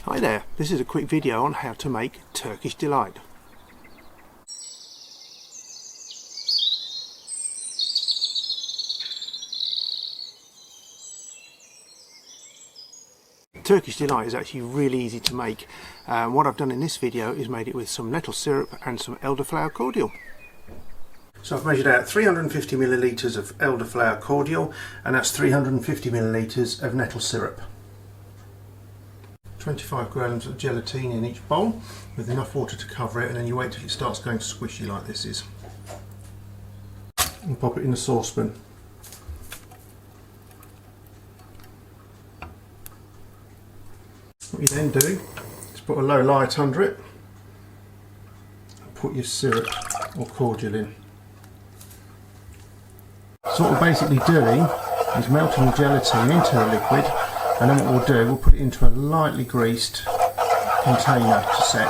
Hi there, this is a quick video on how to make Turkish Delight. Turkish Delight is actually really easy to make. What I've done in this video is made it with some nettle syrup and some elderflower cordial. So I've measured out 350 millilitres of elderflower cordial, and that's 350 millilitres of nettle syrup. 25 grams of gelatine in each bowl with enough water to cover it, and then you wait till it starts going squishy like this is. And pop it in a saucepan. What you then do is put a low light under it and put your syrup or cordial in. So what we're basically doing is melting the gelatine into a liquid, and then what we'll do, we'll put it into a lightly greased container to set.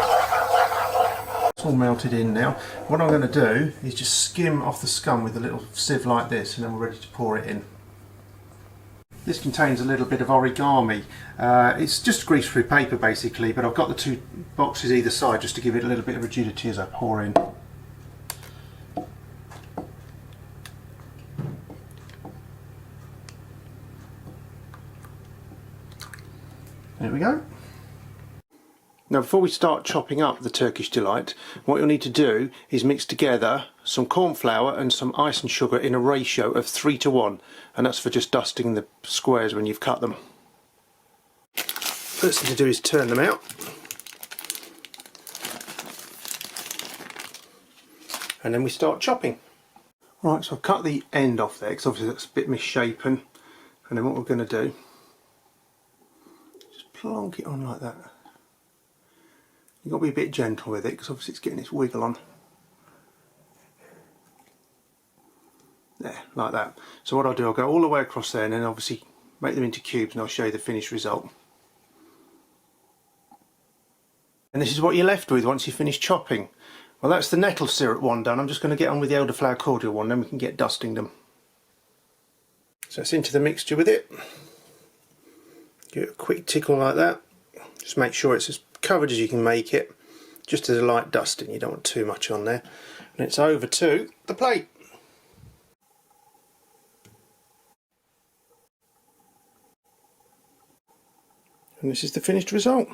It's all melted in now. What I'm going to do is just skim off the scum with a little sieve like this, and then we're ready to pour it in. This contains a little bit of origami. It's just grease-free paper basically, but I've got the two boxes either side just to give it a little bit of rigidity as I pour in. There we go. Now before we start chopping up the Turkish Delight, what you'll need to do is mix together some corn flour and some ice and sugar in a ratio of 3:1, and that's for just dusting the squares when you've cut them. First thing to do is turn them out, and then we start chopping. Right, so I've cut the end off there because obviously that's a bit misshapen, and then what we're going to do, plonk it on like that. You've got to be a bit gentle with it because obviously it's getting its wiggle on. There, like that. So what I'll do, I'll go all the way across there and then obviously make them into cubes, and I'll show you the finished result. And this is what you're left with once you finish chopping. Well, that's the nettle syrup one done. I'm just going to get on with the elderflower cordial one, then we can get dusting them. So it's into the mixture with it. Give it a quick tickle like that. Just make sure it's as covered as you can make it, just as a light dusting, you don't want too much on there. And it's over to the plate. And this is the finished result.